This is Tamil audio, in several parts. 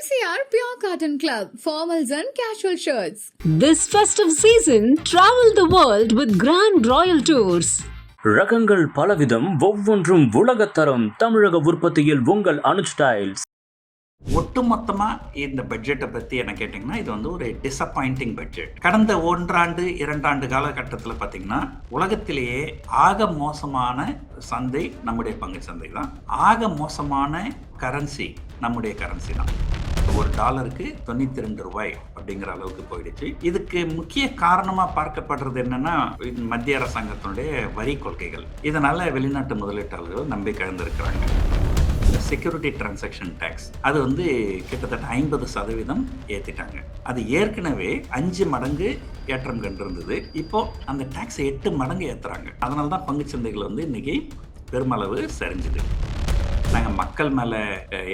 MCR Pure Cotton Club, formals and casual shirts. This festive season, travel the world with Grand Royal Tours. ரகங்கள் பலவிதம், ஒவ்வொன்றும் உலகத்தரம். தமிழக உற்பத்தியில் உங்கள் அனுஜ் ஸ்டைல்ஸ். ஒட்டுமொத்தமாக இந்த பட்ஜெட்டை பற்றி என்ன கேட்டிங்கன்னா, இது வந்து ஒரு டிசப்பாயிண்டிங் பட்ஜெட். கடந்த 1-2 காலகட்டத்தில் பார்த்திங்கன்னா, உலகத்திலேயே ஆக மோசமான சந்தை நம்முடைய பங்கு சந்தை தான். ஆக மோசமான கரன்சி நம்முடைய கரன்சி தான். $1 $92 அப்படிங்கிற அளவுக்கு போயிடுச்சு. இதுக்கு முக்கிய காரணமாக பார்க்கப்படுறது என்னன்னா, மத்திய அரசாங்கத்தினுடைய வரி கொள்கைகள். இதனால வெளிநாட்டு முதலீட்டாளர்கள் நம்பிக்கை இழந்திருக்கிறாங்க. செக்யூரிட்டி டிரான்சாக்ஷன் டேக்ஸ் அது வந்து கிட்டத்தட்ட 50% ஏற்றிட்டாங்க. அது ஏற்கனவே 5 மடங்கு ஏற்றம் கண்டிருந்தது. இப்போ அந்த டேக்ஸை 8 மடங்கு ஏற்றுறாங்க. அதனால தான் பங்குச்சந்தைகள் வந்து இன்னைக்கு பெருமளவு சரிஞ்சுது. நாங்கள் மக்கள் மேலே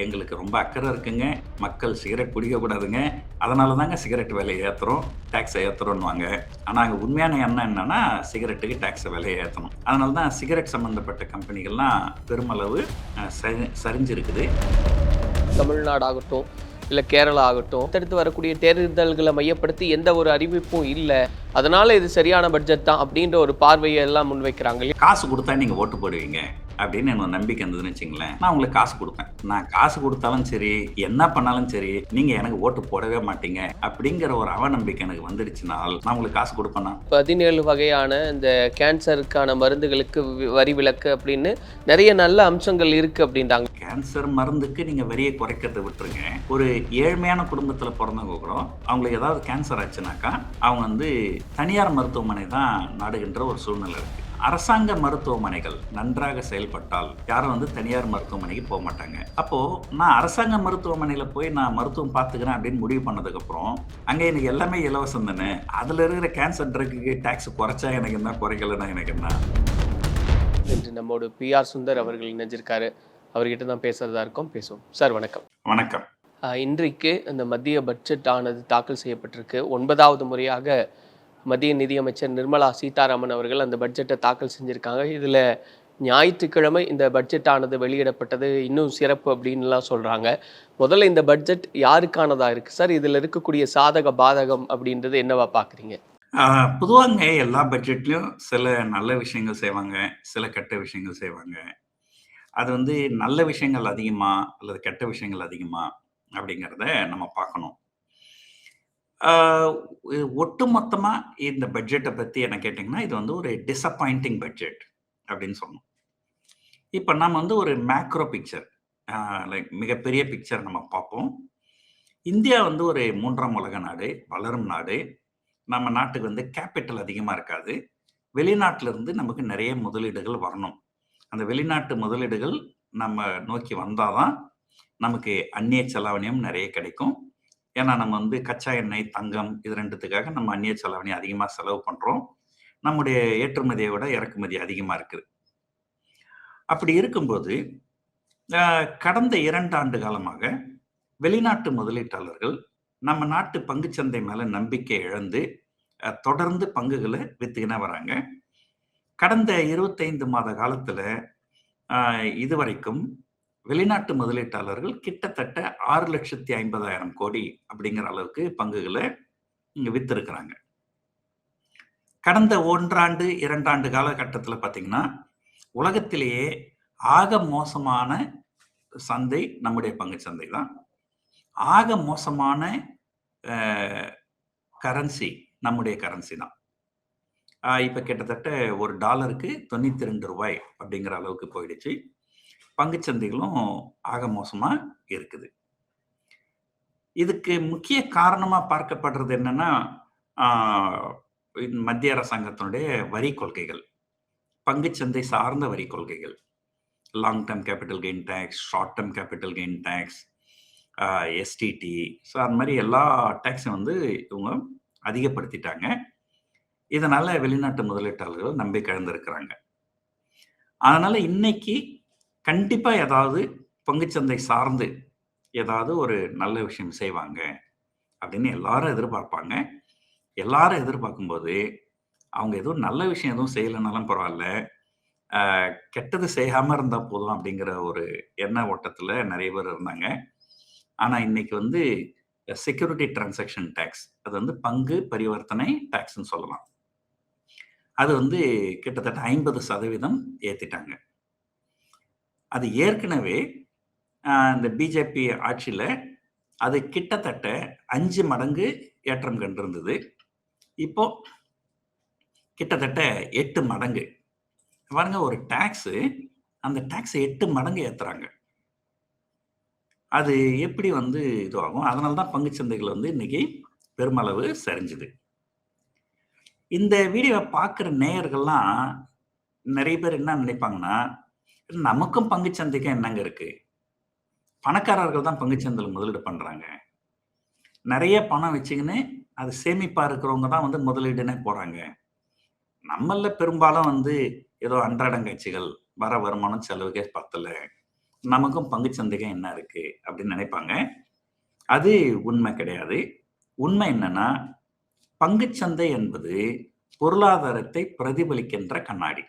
எங்களுக்கு ரொம்ப அக்கறை இருக்குங்க. மக்கள் சிகரெட் பிடிக்கக்கூடாதுங்க, அதனால தாங்க சிகரெட் விலையை ஏற்றுறோம், டேக்ஸை ஏற்றுறோன்னுவாங்க. ஆனால் அங்கே உண்மையான எண்ணம் என்னன்னா, சிகரெட்டுக்கு டேக்ஸை விலையை ஏற்றணும். அதனால தான் சிகரெட் சம்மந்தப்பட்ட கம்பெனிகள்லாம் பெருமளவு சரிஞ்சிருக்குது. தமிழ்நாடாகட்டும் இல்லை கேரளா ஆகட்டும், அடுத்தடுத்து வரக்கூடிய தேர்தல்களை மையப்படுத்தி எந்த ஒரு அறிவிப்பும் இல்லை, அதனால இது சரியான பட்ஜெட் தான் அப்படின்ற ஒரு பார்வையை எல்லாம் முன்வைக்கிறாங்க. காசு கொடுத்தா நீங்கள் ஓட்டு போடுவீங்க அப்படின்னு எனக்கு நம்பிக்கை இருந்ததுன்னு வச்சுங்களேன். நான் உங்களுக்கு காசு கொடுப்பேன். நான் காசு கொடுத்தாலும் சரி, என்ன பண்ணாலும் சரி, நீங்கள் எனக்கு ஓட்டு போடவே மாட்டீங்க அப்படிங்கிற ஒரு அவநம்பிக்கை எனக்கு வந்துடுச்சுனால் நான் உங்களுக்கு காசு கொடுப்பேன்னா. 17 வகையான இந்த கேன்சருக்கான மருந்துகளுக்கு வரி விலக்கு அப்படின்னு நிறைய நல்ல அம்சங்கள் இருக்குது அப்படின்றாங்க. கேன்சர் மருந்துக்கு நீங்கள் வரியை குறைக்கிறத விட்டுருங்க. ஒரு ஏழ்மையான குடும்பத்தில் பிறந்தவங்க கூட அவங்களுக்கு ஏதாவது கேன்சர் ஆச்சுனாக்கா அவங்க வந்து தனியார் மருத்துவமனை தான் நாடுகின்ற ஒரு சூழ்நிலை இருக்குது. அரசாங்க மருத்துவமனைகள் நன்றாக செயல்பட்டால் யாரும் வந்து தனியார் மருத்துவமனைக்கு போக மாட்டாங்க. அப்போது நான் அரசாங்க மருத்துவமனையில் போய் நான் மருத்துவம் பார்த்துக்கிறேன் அப்படின்னு முடிவு பண்ணதுக்கப்புறம் அங்கே எனக்கு எல்லாமே இலவசம் தானே. அதில் இருக்கிற கேன்சர் ட்ரக்குக்கு டேக்ஸ் குறைச்சா எனக்கு என்ன, குறைக்கலன்னா எனக்கு என்ன. இன்று நம்மோடு PR சுந்தர் அவர்கள் இணைஞ்சிருக்காரு. அவர்கிட்ட தான் பேசுறதா இருக்கோம். பேசுவோம். சார் வணக்கம். வணக்கம். இன்றைக்கு இந்த மத்திய பட்ஜெட் ஆனது தாக்கல் செய்யப்பட்டிருக்கு. 9வது முறையாக மத்திய நிதியமைச்சர் நிர்மலா சீதாராமன் அவர்கள் அந்த பட்ஜெட்டை தாக்கல் செஞ்சுருக்காங்க. இதில் ஞாயிற்றுக்கிழமை இந்த பட்ஜெட் ஆனது வெளியிடப்பட்டது இன்னும் சிறப்பு அப்படின்லாம் சொல்கிறாங்க. முதல்ல இந்த பட்ஜெட் யாருக்கானதாக இருக்குது சார்? இதில் இருக்கக்கூடிய சாதக பாதகம் அப்படின்றது என்னவா பார்க்குறீங்க? பொதுவாங்க எல்லா பட்ஜெட்லேயும் சில நல்ல விஷயங்கள் செய்வாங்க, சில கெட்ட விஷயங்கள் செய்வாங்க. அது வந்து நல்ல விஷயங்கள் அதிகமா அல்லது கெட்ட விஷயங்கள் அதிகமா அப்படிங்கிறத நம்ம பார்க்கணும். ஒட்டுமொத்தமாக இந்த பட்ஜெட்டை பற்றி என்ன கேட்டிங்கன்னா, இது வந்து ஒரு டிசப்பாயிண்டிங் பட்ஜெட் அப்படின்னு சொல்லணும். இப்போ நம்ம வந்து ஒரு மேக்ரோ பிக்சர், லைக் மிகப்பெரிய பிக்சர் நம்ம பார்ப்போம். இந்தியா வந்து ஒரு 3ஆம் உலக நாடு, வளரும் நாடு. நம்ம நாட்டுக்கு வந்து கேபிட்டல் அதிகமாக இருக்காது. வெளிநாட்டிலிருந்து நமக்கு நிறைய முதலீடுகள் வரணும். அந்த வெளிநாட்டு முதலீடுகள் நம்ம நோக்கி வந்தால் தான் நமக்கு அந்நிய செலாவணியும் நிறைய கிடைக்கும். ஏன்னா நம்ம வந்து கச்சா எண்ணெய், தங்கம் இது 2த்துக்காக நம்ம அந்நிய செலாவணி அதிகமாக செலவு பண்ணுறோம். நம்முடைய ஏற்றுமதியை விட இறக்குமதி அதிகமாக இருக்குது. அப்படி இருக்கும்போது கடந்த 2 ஆண்டு காலமாக வெளிநாட்டு முதலீட்டாளர்கள் நம்ம நாட்டு பங்குச்சந்தை மேலே நம்பிக்கை இழந்து தொடர்ந்து பங்குகளை விற்றுக்கினே வராங்க. கடந்த 25 மாத காலத்தில் இதுவரைக்கும் வெளிநாட்டு முதலீட்டாளர்கள் கிட்டத்தட்ட 6,50,000 கோடி அப்படிங்கிற அளவுக்கு பங்குகளை இங்கே விற்றுருக்கிறாங்க. கடந்த 1-2 காலகட்டத்தில் பார்த்தீங்கன்னா, உலகத்திலேயே ஆக மோசமான சந்தை நம்முடைய பங்கு சந்தை தான். ஆக மோசமான கரன்சி நம்முடைய கரன்சி தான். இப்போ கிட்டத்தட்ட $1 $92 அப்படிங்கிற அளவுக்கு போயிடுச்சு. பங்குச்சந்தைகளும் ஆக மோசமாக இருக்குது. இதுக்கு முக்கிய காரணமாக பார்க்கப்படுறது என்னன்னா, மத்திய அரசாங்கத்தினுடைய வரி கொள்கைகள், பங்குச்சந்தை சார்ந்த வரி கொள்கைகள். Long term capital gain tax, short term capital gain tax, STT, so அந்த மாதிரி எல்லா டேக்ஸும் வந்து இவங்க அதிகப்படுத்திட்டாங்க. இதனால் வெளிநாட்டு முதலீட்டாளர்கள் நம்பிக்கை இழந்திருக்கிறாங்க. அதனால் இன்னைக்கு கண்டிப்பாக ஏதாவது பங்குச்சந்தை சார்ந்து ஏதாவது ஒரு நல்ல விஷயம் செய்வாங்க அப்படின்னு எல்லாரும் எதிர்பார்ப்பாங்க. எல்லாரும் எதிர்பார்க்கும்போது அவங்க எதுவும் நல்ல விஷயம் எதுவும் செய்யலைனாலும் பரவாயில்ல, கெட்டது செய்யாமல் இருந்தால் போதும் அப்படிங்கிற ஒரு எண்ண ஓட்டத்தில் நிறைய பேர் இருந்தாங்க. ஆனால் இன்னைக்கு வந்து செக்யூரிட்டி டிரான்சாக்ஷன் டேக்ஸ், அது வந்து பங்கு பரிவர்த்தனை டேக்ஸ்ன்னு சொல்லலாம். அது வந்து கிட்டத்தட்ட 50% ஏற்றிட்டாங்க. அது ஏற்கனவே இந்த பிஜேபி ஆட்சியில் அது கிட்டத்தட்ட 5 மடங்கு ஏற்றம் கண்டிருந்தது. இப்போ கிட்டத்தட்ட 8 மடங்கு. பாருங்க, ஒரு டாக்ஸு, அந்த டாக்ஸை 8 மடங்கு ஏற்றுறாங்க. அது எப்படி வந்து இதுவாகும்? அதனால தான் பங்குச்சந்தைகள் வந்து இன்னைக்கு பெருமளவு சரிஞ்சுது. இந்த வீடியோவை பார்க்குற நேயர்கள்லாம் நிறைய பேர் என்ன நினைப்பாங்கன்னா, நமக்கும் பங்குச்சந்தைக்கும் என்னங்க இருக்கு? பணக்காரர்கள் தான் பங்குச்சந்தையில் முதலீடு பண்றாங்க. நிறைய பணம் வச்சுக்கின்னு அது சேமிப்பா இருக்கிறவங்க தான் வந்து முதலீடுனே போறாங்க. நம்மள பெரும்பாலும் வந்து ஏதோ அன்றாடங்காட்சிகள், வர வருமானம் செலவுக்கே பத்தல, நமக்கும் பங்குச்சந்தைக்கும் என்ன இருக்கு அப்படின்னு நினைப்பாங்க. அது உண்மை கிடையாது. உண்மை என்னன்னா, பங்குச்சந்தை என்பது பொருளாதாரத்தை பிரதிபலிக்கின்ற கண்ணாடி.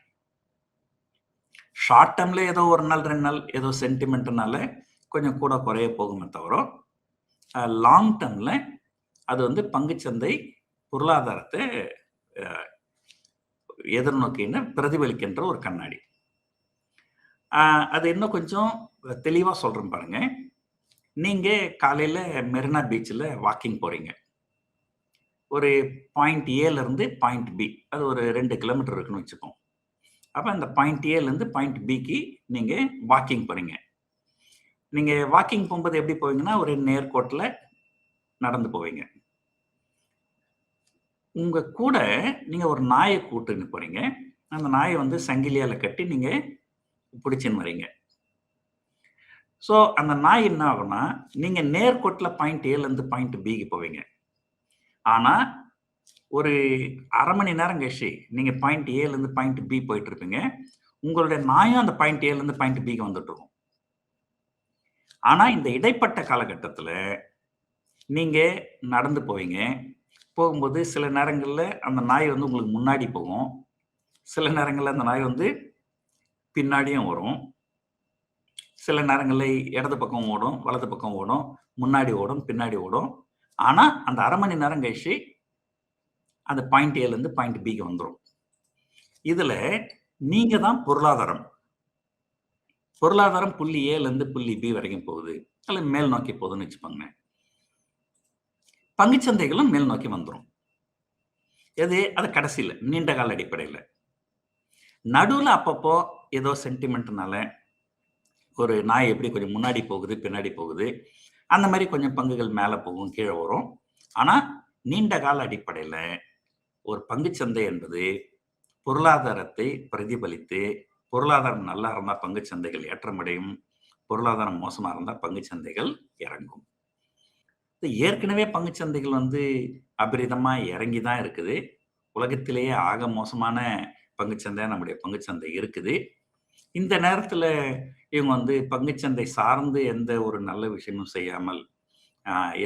ஷார்ட் டேர்ம்ல ஏதோ ஒரு நாள் 2 நாள் ஏதோ சென்டிமெண்ட்னால கொஞ்சம் கூட குறைய போகுமே தவிர, லாங் டேர்ம்ல அது வந்து பங்குச்சந்தை பொருளாதாரத்தை எதிர்நோக்கின்னு பிரதிபலிக்கின்ற ஒரு கண்ணாடி. அது இன்னும் கொஞ்சம் தெளிவா சொல்றேன் பாருங்க. நீங்க காலையில மெரினா பீச்சில் வாக்கிங் போறீங்க. ஒரு பாயிண்ட் ஏல இருந்து பாயிண்ட் பி, அது ஒரு 2 கிலோமீட்டர் இருக்குன்னு வச்சுப்போம். அப்ப அந்த பாயிண்ட் ஏல இருந்து பாயிண்ட் பிக்கு நீங்க வாக்கிங் போறீங்க. நீங்க வாக்கிங் போகும்போது எப்படி போவீங்கன்னா, ஒரு நேர்கோட்டில் நடந்து போவீங்க. உங்க கூட நீங்க ஒரு நாயை கூட்டுன்னு போறீங்க. அந்த நாயை வந்து சங்கிலியால கட்டி நீங்க பிடிச்சின்னு வரீங்க. ஸோ அந்த நாய் என்ன ஆகும்னா, நீங்க நேர்கோட்டில் பாயிண்ட் ஏல இருந்து பாயிண்ட் பிக்கு போவீங்க. ஆனா ஒரு அரை மணி நேரம் கழிச்சு நீங்க பாயிண்ட் ஏல இருந்து பாயிண்ட் பி போயிட்டு இருப்பீங்க. உங்களுடைய நாயும் அந்த பாயிண்ட் ஏல இருந்து பாயிண்ட் பிக்கு வந்துட்டு இருக்கும். ஆனா இந்த இடைப்பட்ட காலகட்டத்துல நீங்க நடந்து போவீங்க. போகும்போது சில நேரங்கள்ல அந்த நாய் வந்து உங்களுக்கு முன்னாடி போகும். சில நேரங்கள்ல அந்த நாய் வந்து பின்னாடியும் வரும். சில நேரங்கள்ல இடது பக்கம் ஓடும், வலது பக்கம் ஓடும், முன்னாடி ஓடும், பின்னாடி ஓடும். ஆனா அந்த அரை மணி நேரம் கழிச்சு அந்த பாயிண்ட் ஏல இருந்து பாயிண்ட் பிக்கு வந்துடும். இதுல நீங்க தான் பொருளாதாரம். பொருளாதாரம் புள்ளி ஏல இருந்து புள்ளி பி வரைக்கும் போகுது, அல்ல மேல் நோக்கி போகுதுன்னு வச்சுப்பாங்க. பங்குச்சந்தைகளும் மேல் நோக்கி வந்துடும். எது? அது கடைசியில் நீண்ட கால அடிப்படையில். நடுவில் அப்பப்போ ஏதோ சென்டிமெண்ட்னால ஒரு நாய் எப்படி கொஞ்சம் முன்னாடி போகுது, பின்னாடி போகுது, அந்த மாதிரி கொஞ்சம் பங்குகள் மேலே போகும், கீழே வரும். ஆனால் நீண்ட கால அடிப்படையில் ஒரு பங்குச்சந்தை என்பது பொருளாதாரத்தை பிரதிபலித்து, பொருளாதாரம் நல்லா இருந்தால் பங்குச்சந்தைகள் ஏற்றமடையும், பொருளாதாரம் மோசமாக இருந்தால் பங்குச்சந்தைகள் இறங்கும். ஏற்கனவே பங்குச்சந்தைகள் வந்து அபரிதமா இறங்கி தான் இருக்குது. உலகத்திலேயே ஆக மோசமான பங்குச்சந்தை நம்முடைய பங்குச்சந்தை இருக்குது. இந்த நேரத்துல இவங்க வந்து பங்குச்சந்தை சார்ந்து எந்த ஒரு நல்ல விஷயமும் செய்யாமல்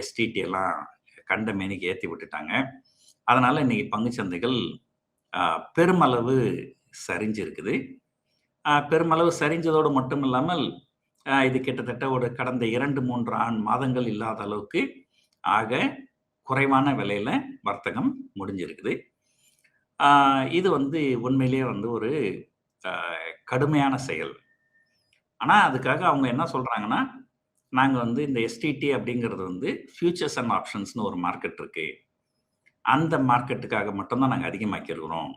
எஸ்டிடி எல்லாம் கண்ட மேனிக்கு ஏற்றி விட்டுட்டாங்க. அதனால இன்னைக்கு பங்குச்சந்தைகள் பெருமளவு சரிஞ்சிருக்குது. பெருமளவு சரிஞ்சதோடு மட்டும் இல்லாமல் இது கிட்டத்தட்ட ஒரு கடந்த 2-3 மாதங்கள் இல்லாத அளவுக்கு ஆக குறைவான விலையில வர்த்தகம் முடிஞ்சிருக்குது. இது வந்து உண்மையிலேயே வந்து ஒரு கடுமையான செயல். ஆனா அதுக்காக அவங்க என்ன சொல்றாங்கன்னா, நாங்க வந்து இந்த எஸ்டிடி அப்படிங்கிறது வந்து ஃபியூச்சர்ஸ் அண்ட் ஆப்ஷன்ஸ்னு ஒரு மார்க்கெட் இருக்கு. அந்த மார்க்கெட்டுக்காக மட்டும்தான் நாங்கள் அதிகமாக்கி இருக்கிறோம்.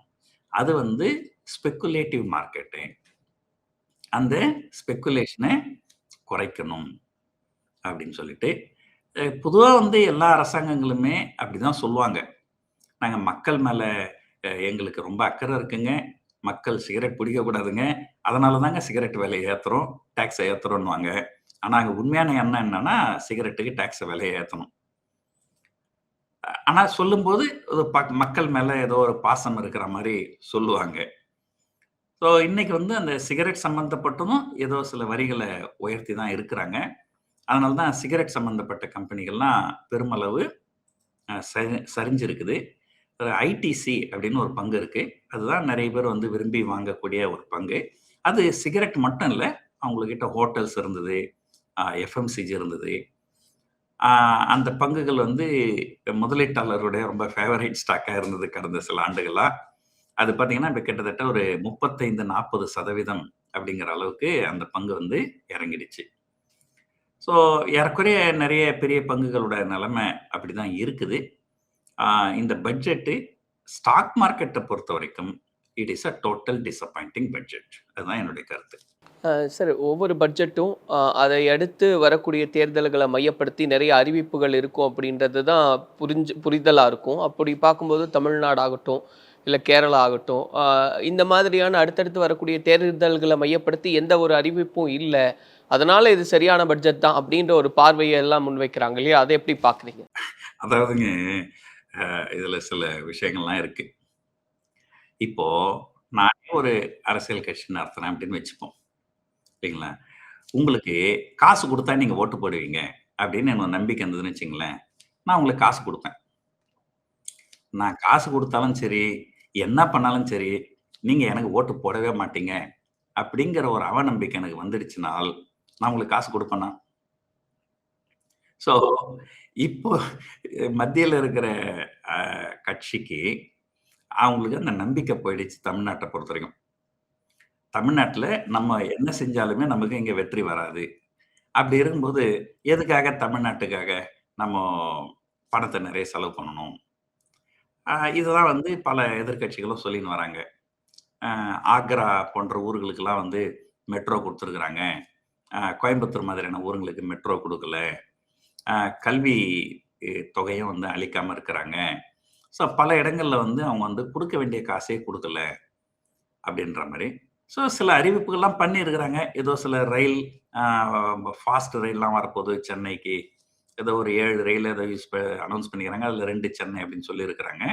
அது வந்து ஸ்பெக்குலேட்டிவ் மார்க்கெட்டு. அந்த ஸ்பெக்குலேஷனை குறைக்கணும் அப்படின்னு சொல்லிட்டு, பொதுவாக வந்து எல்லா அரசாங்கங்களுமே அப்படிதான் சொல்லுவாங்க. நாங்கள் மக்கள் மேலே எங்களுக்கு ரொம்ப அக்கறை இருக்குங்க, மக்கள் சிகரெட் பிடிக்கக்கூடாதுங்க, அதனால தாங்க சிகரெட் விலையை ஏற்றுறோம், டேக்ஸை ஏற்றுறோன்னுவாங்க. ஆனால் அங்கே உண்மையான எண்ணம் என்னன்னா, சிகரெட்டுக்கு டேக்ஸை விலையை ஏற்றணும். ஆனால் சொல்லும்போது மக்கள் மேலே ஏதோ ஒரு பாசம் இருக்கிற மாதிரி சொல்லுவாங்க. ஸோ இன்னைக்கு வந்து அந்த சிகரெட் சம்மந்தப்பட்டதும் ஏதோ சில வரிகளை உயர்த்தி தான் இருக்கிறாங்க. அதனால தான் சிகரெட் சம்மந்தப்பட்ட கம்பெனிகள்லாம் பெருமளவு சரிஞ்சிருக்குது. ஐடிசி அப்படின்னு ஒரு பங்கு இருக்கு. அதுதான் நிறைய பேர் வந்து விரும்பி வாங்கக்கூடிய ஒரு பங்கு. அது சிகரெட் மட்டும் இல்லை, அவங்கக்கிட்ட ஹோட்டல்ஸ் இருந்தது, எஃப்எம்சிஜி இருந்தது, அந்த பங்குகள் வந்து முதலீட்டாளருடைய ரொம்ப ஃபேவரைட் ஸ்டாக்கா இருந்தது கடந்த சில ஆண்டுகளா. அது பார்த்தீங்கன்னா, இப்ப கிட்டத்தட்ட ஒரு 35, 40% அப்படிங்கிற அளவுக்கு அந்த பங்கு வந்து இறங்கிடுச்சு. ஸோ ஏறக்குறைய நெறைய பெரிய பங்குகளோட நிலைமை அப்படிதான் இருக்குது. ஆ இந்த பட்ஜெட்டு ஸ்டாக் மார்க்கெட்ட பொறுத்தவரைக்கும், it is a total disappointing budget. அதுதான் என்னுடைய கருத்து. சார், ஒவ்வொரு பட்ஜெட்டும் அதை அடுத்து வரக்கூடிய தேர்தல்களை மையப்படுத்தி நிறைய அறிவிப்புகள் இருக்கும் அப்படின்றது தான் புரிதலாக இருக்கும். அப்படி பார்க்கும்போது தமிழ்நாடு ஆகட்டும், இல்லை கேரளா ஆகட்டும், இந்த மாதிரியான அடுத்தடுத்து வரக்கூடிய தேர்தல்களை மையப்படுத்தி எந்த ஒரு அறிவிப்பும் இல்லை. அதனால இது சரியான பட்ஜெட் தான் அப்படின்ற ஒரு பார்வையை எல்லாம் முன்வைக்கிறாங்க இல்லையா? அதை எப்படி பார்க்குறீங்க? அதாவதுங்க, இதுல சில விஷயங்கள்லாம் இருக்கு. இப்போ நானே ஒரு அரசியல் கட்சி நடத்துறேன் அப்படின்னு வச்சுப்போம். இல்லைங்களா? உங்களுக்கு காசு குடுத்தா நீங்க ஓட்டு போடுவீங்க அப்படின்னு எனக்கு நம்பிக்கை இருந்ததுன்னு வச்சுங்களேன், நான் உங்களுக்கு காசு குடுப்பேன். நான் காசு குடுத்தாலும் சரி, என்ன பண்ணாலும் சரி, நீங்க எனக்கு ஓட்டு போடவே மாட்டீங்க அப்படிங்கிற ஒரு அவநம்பிக்கை எனக்கு வந்துடுச்சுனால், நான் உங்களுக்கு காசு குடுப்பேனா? ஸோ, இப்போ மத்தியில இருக்கிற அ கட்சிக்கு அவங்களுக்கு அந்த நம்பிக்கை போயிடுச்சு தமிழ்நாட்ட பொறுத்தவரைக்கும். தமிழ்நாட்டுல நம்ம என்ன செஞ்சாலுமே நமக்கு இங்க வெற்றி வராது. அப்படி இருக்கும்போது, எதுக்காக தமிழ்நாட்டுக்காக நம்ம பணத்த நெறைய செலவு பண்ணணும்? இதுதான் வந்து பல எதிர்க்கட்சிகளும் சொல்லின்னு வராங்க. ஆக்ரா போன்ற ஊர்களுக்கெல்லாம் வந்து மெட்ரோ குடுத்துருக்குறாங்க. கோயம்புத்தூர் மாதிரியான ஊருங்களுக்கு மெட்ரோ குடுக்கல. கல்வி தொகையும் வந்து அளிக்காம இருக்கிறாங்க. ஸோ பல இடங்கள்ல வந்து அவங்க வந்து குடுக்க வேண்டிய காசே குடுக்கல அப்படின்ற மாரி. ஸோ சில அறிவிப்புகள்லாம் பண்ணியிருக்கிறாங்க. ஏதோ சில ரயில் அ ஃபாஸ்ட் ரயில்லாம் வரப்போது சென்னைக்கு. ஏதோ ஒரு 7 ரயில் ஏதோ அனவுன்ஸ் பண்ணிக்கிறாங்க. அதுல 2 சென்னை அப்படின்னு சொல்லியிருக்கிறாங்க.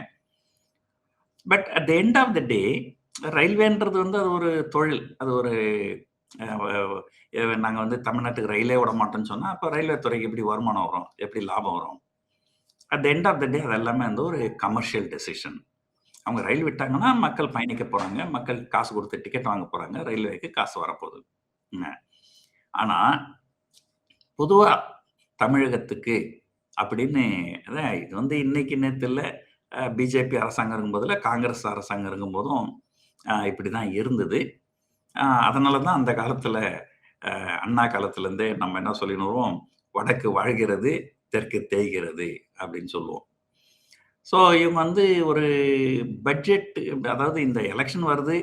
But at the end of the day ரயில்வேன்றது வந்து அது ஒரு தொழில். அது ஒரு அ நாங்க வந்து தமிழ்நாட்டுக்கு ரயிலே விடமாட்டோம்ன்னு சொன்னா, அப்ப ரயில்வே துறைக்கு எப்படி வருமானம் வரும்? எப்படி லாபம் வரும்? At the end of the day அது எல்லாமே வந்து ஒரு கமர்ஷியல் டெசிஷன். அவங்க ரயில் விட்டாங்கன்னா, மக்கள் பயணிக்க போறாங்க. மக்கள் காசு குடுத்து டிக்கெட் வாங்க போறாங்க. ரயில்வேக்கு காசு வரப்போகுது. என்ன. ஆனா, பொதுவா தமிழகத்துக்கு அப்படின்னு அதான் இது வந்து இன்னைக்கு நேத்து இல்ல. பிஜேபி அரசாங்கம் இருக்கும்போதுல, காங்கிரஸ் அரசாங்கம் இருக்கும்போதும் இப்படிதான் இருந்தது. அதனால தான் அந்த காலத்துல அண்ணா காலத்துலேருந்தே நம்ம என்ன சொல்லின்னு வருவோம், "வடக்கு வாழ்கிறது, தெற்கு தேய்கிறது" அப்படின்னு சொல்லுவோம். ஸோ இவங்க வந்து ஒரு பட்ஜெட் அதாவது இந்த எலக்ஷன் வருது.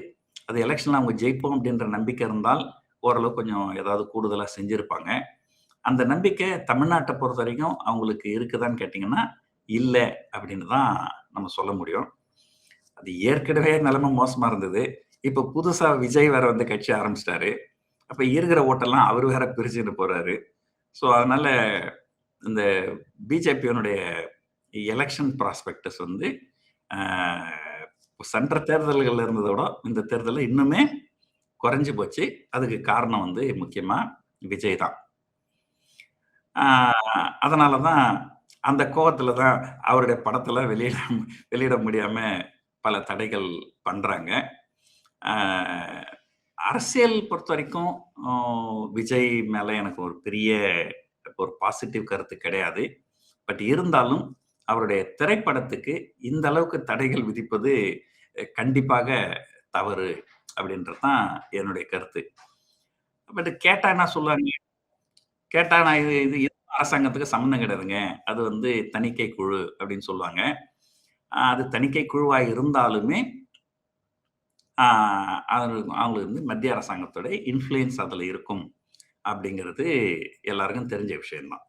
அது எலக்ஷன்ல அவங்க ஜெயிப்போம் அப்படின்ற நம்பிக்கை இருந்தால், ஓரளவு கொஞ்சம் ஏதாவது கூடுதலா செஞ்சிருப்பாங்க. அந்த நம்பிக்கை தமிழ்நாட்ட பொறுத்தவரைக்கும் அவங்களுக்கு இருக்குதான்னு கேட்டீங்கன்னா, இல்ல அப்படின்னு தான் நம்ம சொல்ல முடியும். அது ஏற்கனவே நிலைமை மோசமா இருந்தது. இப்ப புதுசா விஜய் வேற வந்து கட்சி ஆரம்பிச்சுட்டாரு. அப்ப இருக்கிற ஓட்டெல்லாம் அவரு வேற பிரிச்சுட்டு போறாரு. ஸோ அதனால இந்த பிஜேபியினுடைய எலக்ஷன் ப்ராஸ்பெக்டஸ் வந்து அ சென்ற தேர்தல்கள்ல இருந்தத விட, இந்த தேர்தல்ல இன்னுமே குறைஞ்சு போச்சு. அதுக்கு காரணம் வந்து முக்கியமா விஜய் தான். ஆ அதனால தான் அந்த கோவத்துல தான் அவருடைய படத்தெல்லாம் வெளியிட முடியாம பல தடைகள் பண்றாங்க. ஆ அரசியல் பொறுத்தவரைக்கும் அ விஜய் மேல எனக்கு ஒரு பெரிய ஒரு பாசிட்டிவ் கருத்து கிடையாது. பட் இருந்தாலும் அவருடைய திரைப்படத்துக்கு இந்த அளவுக்கு தடைகள் விதிப்பது கண்டிப்பாக தவறு அப்படின்றது தான் என்னுடைய கருத்து. பட் கேட்டா என்ன சொல்லுவாங்க? கேட்டா நான் இது இது எதுவும் அரசாங்கத்துக்கு சம்மந்தம் கிடையாதுங்க. அது வந்து தணிக்கை குழு அப்படின்னு சொல்லுவாங்க. அது தணிக்கை குழுவா இருந்தாலுமே, ஆ அது அவங்களுக்கு வந்து மத்திய அரசாங்கத்தோட இன்ஃப்ளூயன்ஸ் அதுல இருக்கும் அப்படிங்கிறது எல்லாருக்கும் தெரிஞ்ச விஷயம் தான்.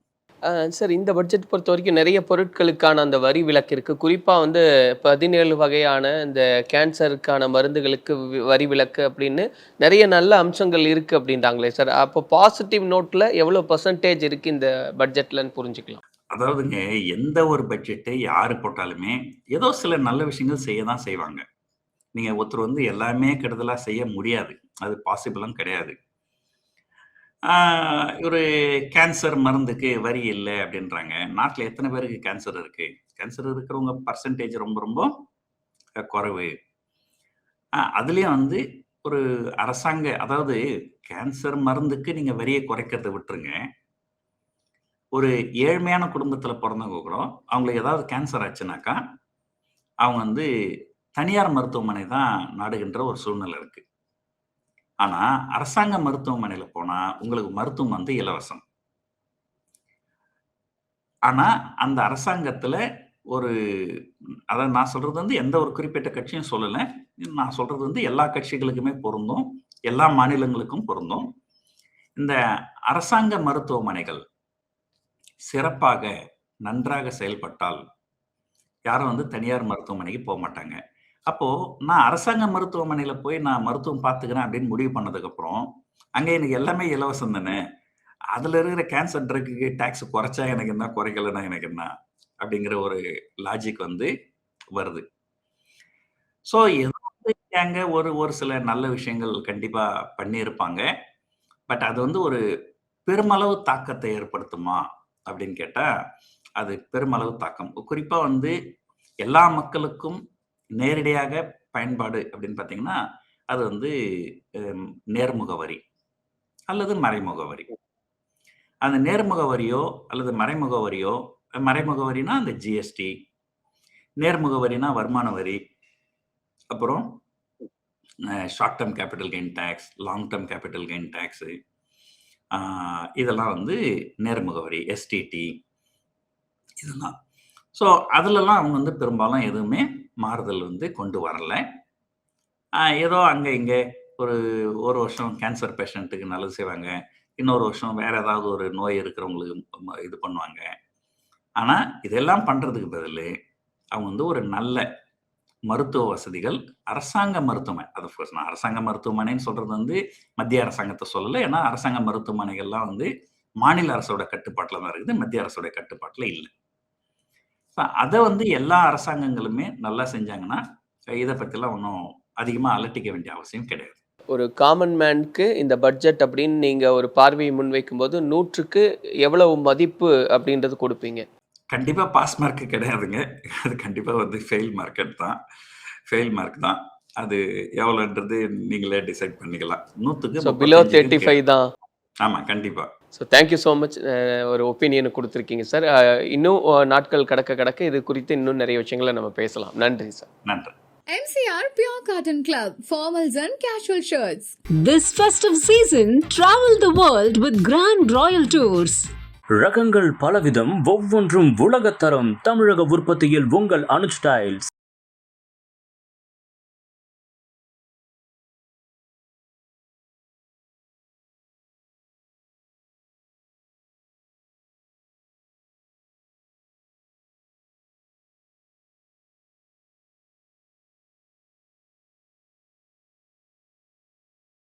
சார், இந்த பட்ஜெட் பொறுத்த வரைக்கும் நிறைய பொருட்களுக்கான அந்த வரி விலக்கு இருக்குது. குறிப்பாக வந்து 17 வகையான இந்த கேன்சருக்கான மருந்துகளுக்கு வரி விலக்கு அப்படின்னு நிறைய நல்ல அம்சங்கள் இருக்குது அப்படின்றாங்களே சார். அப்போ பாசிட்டிவ் நோட்டில் எவ்வளோ பர்சன்டேஜ் இருக்குது இந்த பட்ஜெட்லன்னு புரிஞ்சுக்கலாம்? அதாவதுங்க, எந்த ஒரு பட்ஜெட்டை யாரு போட்டாலுமே, ஏதோ சில நல்ல விஷயங்கள் செய்ய தான் செய்வாங்க. நீங்க ஒருத்தர் வந்து எல்லாமே கெடுதலா செய்ய முடியாது. அது பாசிபிளும் கிடையாது. ஆ ஒரு கேன்சர் மருந்துக்கு வரி இல்ல அப்படின்றாங்க. நாட்ல எத்தன பேருக்கு கேன்சர் இருக்கு? கேன்சர் இருக்கிறவங்க பெர்சன்டேஜ் ரொம்ப ரொம்ப குறைவு. அதுலயும் வந்து ஒரு அதாவது கேன்சர் மருந்துக்கு நீங்க வரிய குறைக்கிறத விட்டுருங்க. ஒரு ஏழ்மையான குடும்பத்தில் பிறந்தவங்க கூட அவங்களுக்கு ஏதாவது கேன்சர் ஆச்சுனாக்கா அவங்க வந்து தனியார் மருத்துவமனை தான் நாடுகின்ற ஒரு சூழ்நிலை இருக்கு. ஆனா அரசாங்க மருத்துவமனையில போனா உங்களுக்கு மருத்துவம் வந்து இலவசம். ஆனா அந்த அரசாங்கத்துல ஒரு அதாவது நான் சொல்றது வந்து எந்த ஒரு குறிப்பிட்ட கட்சியும் சொல்லல. நான் சொல்றது வந்து எல்லா கட்சிகளுக்குமே பொருந்தும். எல்லா மாநிலங்களுக்கும் பொருந்தும். இந்த அரசாங்க மருத்துவமனைகள் சிறப்பாக, நன்றாக செயல்பட்டால் யாரும் வந்து தனியார் மருத்துவமனைக்கு போமாட்டாங்க. அப்போ நான் அரசாங்க மருத்துவமனையில போய் நான் மருத்துவம் பார்த்துக்கிறேன் அப்படின்னு முடிவு பண்ணதுக்கப்புறம், அங்க எனக்கு எல்லாமே இலவசம் தானே! அதுல இருக்கிற கேன்சர் ட்ரக்குக்கு டாக்ஸ் குறைச்சா எனக்கு என்ன? குறைக்கலன்னா எனக்கு என்ன? அப்படிங்கிற ஒரு லாஜிக் வந்து வருது. ஸோ ஏதோ அங்க ஒரு ஒரு சில நல்ல விஷயங்கள் கண்டிப்பா பண்ணியிருப்பாங்க. பட் அது வந்து ஒரு பெருமளவு தாக்கத்தை ஏற்படுத்துமா? அப்படின்னு கேட்டா, அது பெருமளவு தாக்கம். குறிப்பா வந்து எல்லா மக்களுக்கும் நேரடியாக பயன்பாடு அப்படின்னு பார்த்தீங்கன்னா, அது வந்து நேர்முக வரி அல்லது மறைமுக வரி. அந்த நேர்முக வரியோ அல்லது மறைமுக வரியோ, மறைமுக வரினா அந்த ஜிஎஸ்டி, நேர்முக வரினா வருமான வரி, அப்புறம் short term capital gain tax, long term capital gain tax, இதெல்லாம் வந்து நேர்முக வரி, எஸ்டிடி இதெல்லாம். ஸோ அதுலலாம் அவங்க வந்து பெரும்பாலும் எதுவுமே மாறுதல் வந்து கொண்டு வரல. ஏதோ அங்க இங்க ஒரு 1 வருஷம் கேன்சர் பேஷண்ட்டுக்கு நல்லது செய்வாங்க. இன்னொரு வருஷம் வேற ஏதாவது ஒரு நோய் இருக்கிறவங்களுக்கு இது பண்ணுவாங்க. ஆனா இதெல்லாம் பண்றதுக்கு பதிலு அவங்க வந்து ஒரு நல்ல மருத்துவ வசதிகள் அரசாங்க மருத்துவமனை நான் அரசாங்க மருத்துவமனைன்னு சொல்றது வந்து மத்திய அரசாங்கத்தை சொல்லல. ஏன்னா அரசாங்க மருத்துவமனைகள்லாம் வந்து மாநில அரசோட கட்டுப்பாட்டில் தான் இருக்குது. மத்திய அரசோட கட்டுப்பாட்டில் இல்லை. அதை வந்து எல்லா அரசாங்கங்களுமே நல்லா செஞ்சாங்கன்னா இதை பற்றிலாம் ஒன்றும் அதிகமாக அலட்டிக்க வேண்டிய அவசியம் கிடையாது. ஒரு காமன் மேனுக்கு இந்த பட்ஜெட் அப்படின்னு நீங்க ஒரு பார்வையை முன்வைக்கும் போது 100க்கு எவ்வளவு மதிப்பு அப்படின்றது கொடுப்பீங்க? கண்டிப்பா பாஸ் மார்க் கிடையாதுங்க. அது கண்டிப்பா வந்து ஃபெயில் மார்க் தான். அது எவ்வளவுன்றது நீங்களே டிசைட் பண்ணிக்கலாம். 100க்கு பிலோ 35 தான். ஆமா, கண்டிப்பா. So thank you so much. ஒரு ஒப்பீனியனை கொடுத்துருக்கீங்க சார். இன்னும் நாட்கள் கடக்க இது குறித்து இன்னும் நிறைய விஷயங்களை நம்ம பேசலாம். நன்றி சார். நன்றி. MCR Pure Cotton Club, formals and casual shirts. This festive season, travel the world with Grand Royal Tours. ரகங்கள் பலவிதம், ஒவ்வொன்றும் உலகத்தரம். தமிழக உற்பத்தியில் உங்கள் அனுஜ் ஸ்டைல்ஸ்.